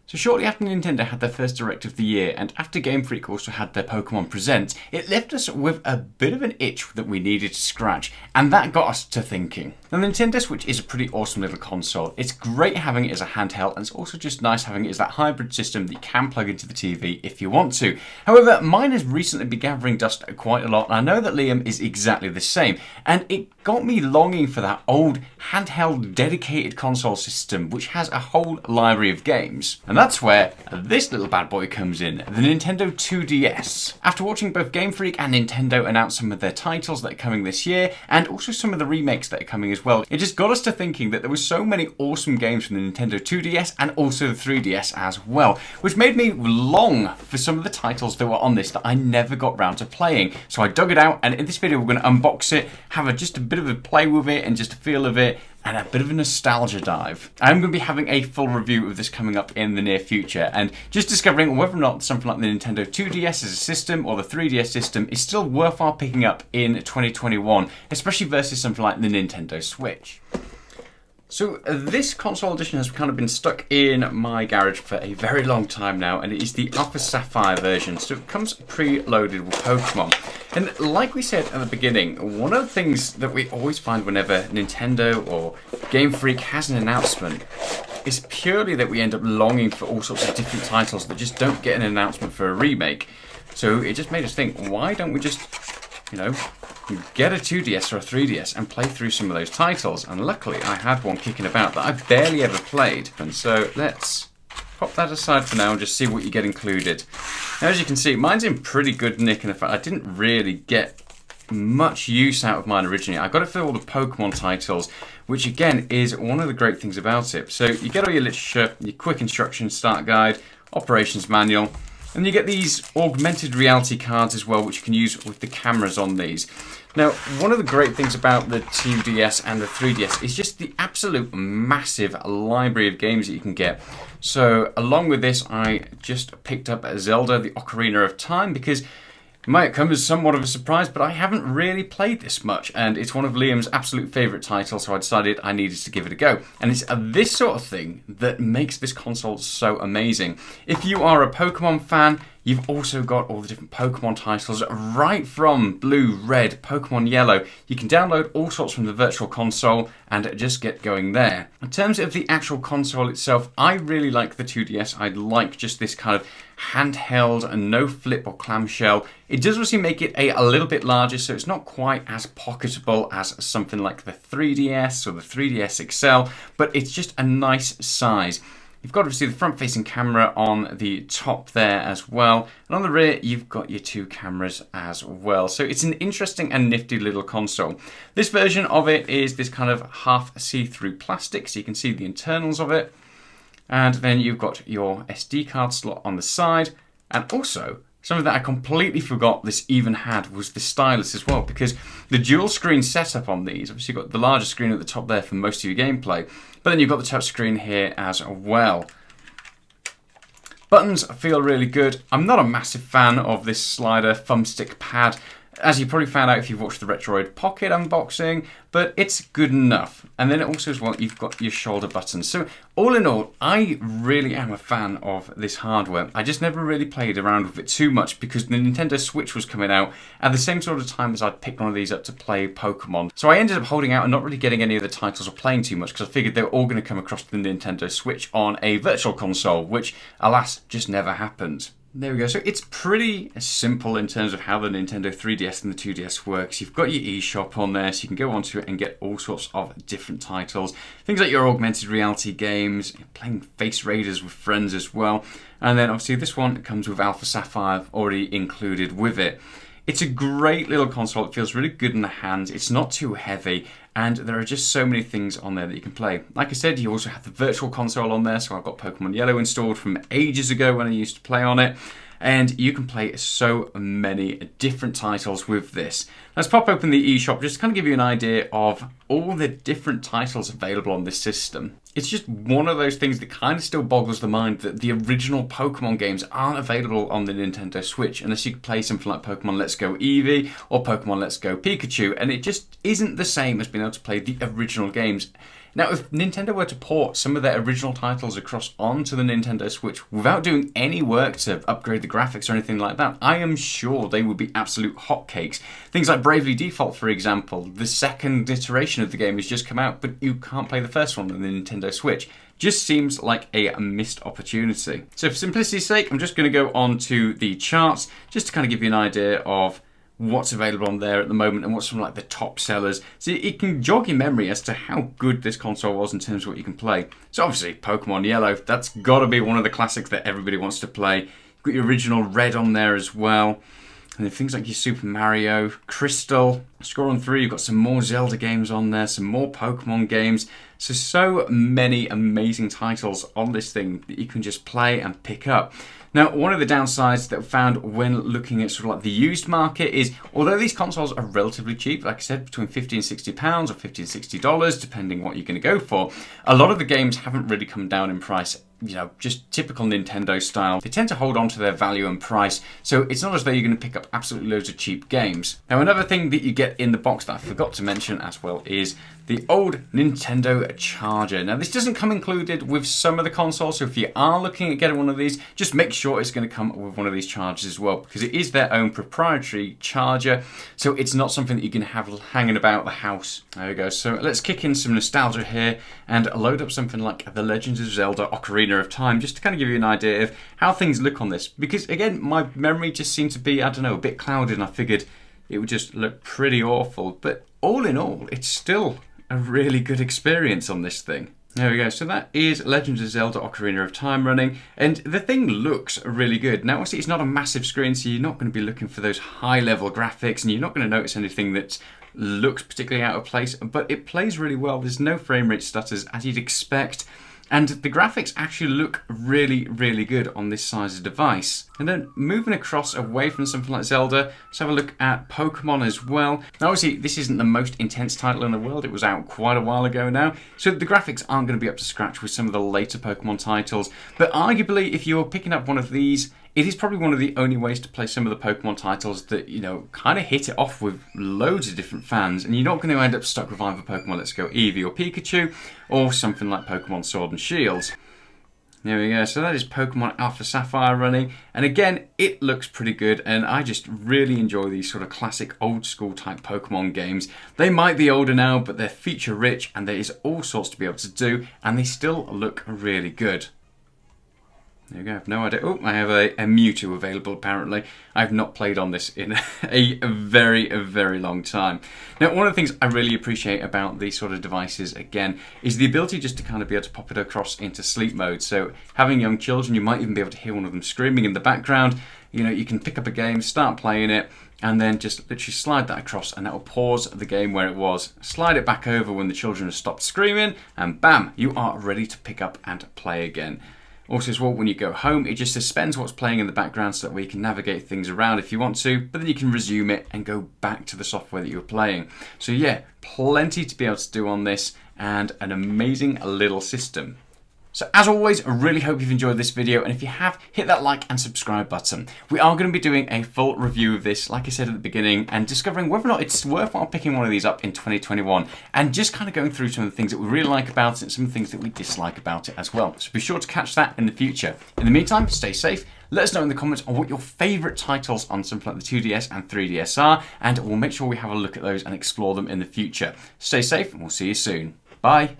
So shortly after Nintendo had their first Direct of the year, and after Game Freak also had their Pokemon Presents, it left us with a bit of an itch that we needed to scratch, and that got us to thinking. Now, the Nintendo Switch is a pretty awesome little console. It's great having it as a handheld, and it's also just nice having it as that hybrid system that you can plug into the TV if you want to. However, mine has recently been gathering dust quite a lot, and I know that Liam is exactly the same, and it got me longing for that old handheld dedicated console system which has a whole library of games. And that's where this little bad boy comes in, the Nintendo 2DS. After watching both Game Freak and Nintendo announce some of their titles that are coming this year, and also some of the remakes that are coming as well, it just got us to thinking that there were so many awesome games from the Nintendo 2DS and also the 3DS as well, which made me long for some of the titles that were on this that I never got round to playing. So I dug it out, and in this video we're going to unbox it, have just a bit of a play with it and just a feel of it, and a bit of a nostalgia dive. I'm going to be having a full review of this coming up in the near future, and just discovering whether or not something like the Nintendo 2DS as a system or the 3DS system is still worthwhile picking up in 2021, especially versus something like the Nintendo Switch. So this console edition has kind of been stuck in my garage for a very long time now, and it is the Alpha Sapphire version, so it comes pre-loaded with Pokemon. And like we said at the beginning, one of the things that we always find whenever Nintendo or Game Freak has an announcement is purely that we end up longing for all sorts of different titles that just don't get an announcement for a remake. So it just made us think, why don't we just, get a 2DS or a 3DS and play through some of those titles? And luckily I had one kicking about that I barely ever played. And so let's pop that aside for now and just see what you get included. Now, as you can see, mine's in pretty good nick, and in fact I didn't really get much use out of mine originally. I got it for all the Pokemon titles, which again is one of the great things about it. So you get all your literature, your quick instructions, start guide, operations manual, and you get these augmented reality cards as well, which you can use with the cameras on these. Now, one of the great things about the 2DS and the 3DS is just the absolute massive library of games that you can get. So, along with this, I just picked up Zelda, the Ocarina of Time, because it might come as somewhat of a surprise, but I haven't really played this much, and it's one of Liam's absolute favourite titles, so I decided I needed to give it a go. And it's this sort of thing that makes this console so amazing. If you are a Pokemon fan, you've also got all the different Pokemon titles right from Blue, Red, Pokemon Yellow. You can download all sorts from the Virtual Console and just get going there. In terms of the actual console itself, I really like the 2DS. I like just this kind of handheld and no flip or clamshell. It does obviously make it a little bit larger, so it's not quite as pocketable as something like the 3DS or the 3DS XL, but it's just a nice size. You've got obviously the front-facing camera on the top there as well, and on the rear you've got your two cameras as well. So it's an interesting and nifty little console. This version of it is this kind of half see-through plastic, so you can see the internals of it. And then you've got your SD card slot on the side, and also something that I completely forgot this even had was the stylus as well, because the dual screen setup on these, obviously you've got the larger screen at the top there for most of your gameplay, but then you've got the touch screen here as well. Buttons feel really good. I'm not a massive fan of this slider thumbstick pad, as you probably found out if you've watched the Retroid Pocket unboxing, but it's good enough. And then also as well, you've got your shoulder buttons. So all in all, I really am a fan of this hardware. I just never really played around with it too much because the Nintendo Switch was coming out at the same sort of time as I'd picked one of these up to play Pokemon. So I ended up holding out and not really getting any of the titles or playing too much because I figured they were all going to come across the Nintendo Switch on a Virtual Console, which alas, just never happened. There we go. So it's pretty simple in terms of how the Nintendo 3DS and the 2DS works. You've got your eShop on there, so you can go onto it and get all sorts of different titles. Things like your augmented reality games, playing Face Raiders with friends as well. And then obviously this one comes with Alpha Sapphire already included with it. It's a great little console. It feels really good in the hands. It's not too heavy, and there are just so many things on there that you can play. Like I said, you also have the Virtual Console on there, so I've got Pokemon Yellow installed from ages ago when I used to play on it. And you can play so many different titles with this. Let's pop open the eShop just to kind of give you an idea of all the different titles available on this system. It's just one of those things that kind of still boggles the mind that the original Pokemon games aren't available on the Nintendo Switch unless you play something like Pokemon Let's Go Eevee or Pokemon Let's Go Pikachu, and it just isn't the same as being able to play the original games. Now, if Nintendo were to port some of their original titles across onto the Nintendo Switch without doing any work to upgrade the graphics or anything like that, I am sure they would be absolute hotcakes. Things like Bravely Default, for example, the second iteration of the game has just come out, but you can't play the first one on the Nintendo Switch. Just seems like a missed opportunity. So for simplicity's sake, I'm just going to go on to the charts, just to kind of give you an idea of what's available on there at the moment and what's some like the top sellers. So it can jog your memory as to how good this console was in terms of what you can play. So obviously Pokemon Yellow, that's got to be one of the classics that everybody wants to play. You've got your original Red on there as well. And then things like your Super Mario, Crystal. Scroll on through, you've got some more Zelda games on there, some more Pokemon games. So many amazing titles on this thing that you can just play and pick up. Now, one of the downsides that I found when looking at sort of like the used market is, although these consoles are relatively cheap, like I said, between £50 and £60 or $50 and $60, depending what you're going to go for, a lot of the games haven't really come down in price. You know, just typical Nintendo style. They tend to hold on to their value and price, so it's not as though you're going to pick up absolutely loads of cheap games. Now, another thing that you get in the box that I forgot to mention as well is the old Nintendo charger. Now, this doesn't come included with some of the consoles, so if you are looking at getting one of these, just make sure it's going to come with one of these chargers as well, because it is their own proprietary charger, so it's not something that you can have hanging about the house. There we go. So let's kick in some nostalgia here and load up something like The Legend of Zelda Ocarina of Time, just to kind of give you an idea of how things look on this. Because again, my memory just seemed to be, I don't know, a bit clouded, and I figured it would just look pretty awful. But all in all, it's still a really good experience on this thing. There we go. So that is Legend of Zelda Ocarina of Time running, and the thing looks really good. Now, obviously, it's not a massive screen, so you're not going to be looking for those high-level graphics, and you're not going to notice anything that looks particularly out of place, but it plays really well. There's no frame rate stutters, as you'd expect. And the graphics actually look really, really good on this size of device. And then moving across away from something like Zelda, let's have a look at Pokemon as well. Now obviously this isn't the most intense title in the world, it was out quite a while ago now, so the graphics aren't going to be up to scratch with some of the later Pokemon titles, but arguably if you're picking up one of these, it is probably one of the only ways to play some of the Pokemon titles that, you know, kind of hit it off with loads of different fans, and you're not going to end up stuck with either Pokemon Let's Go Eevee or Pikachu, or something like Pokemon Sword and Shield. There we go, so that is Pokemon Alpha Sapphire running, and again, it looks pretty good, and I just really enjoy these sort of classic old school type Pokemon games. They might be older now, but they're feature rich, and there is all sorts to be able to do, and they still look really good. There you go, I have no idea. Oh, I have a Mewtwo available apparently. I've not played on this in a very long time. Now, one of the things I really appreciate about these sort of devices, again, is the ability just to kind of be able to pop it across into sleep mode. So having young children, you might even be able to hear one of them screaming in the background. You know, you can pick up a game, start playing it, and then just literally slide that across, and that will pause the game where it was. Slide it back over when the children have stopped screaming, and bam, you are ready to pick up and play again. Also as well, when you go home, it just suspends what's playing in the background so that way you can navigate things around if you want to, but then you can resume it and go back to the software that you were playing. So yeah, plenty to be able to do on this, and an amazing little system. So as always, I really hope you've enjoyed this video, and if you have, hit that like and subscribe button. We are going to be doing a full review of this, like I said at the beginning, and discovering whether or not it's worthwhile picking one of these up in 2021, and just kind of going through some of the things that we really like about it and some of the things that we dislike about it as well. So be sure to catch that in the future. In the meantime, stay safe. Let us know in the comments on what your favourite titles on something like the 2DS and 3DS are, and we'll make sure we have a look at those and explore them in the future. Stay safe, and we'll see you soon. Bye.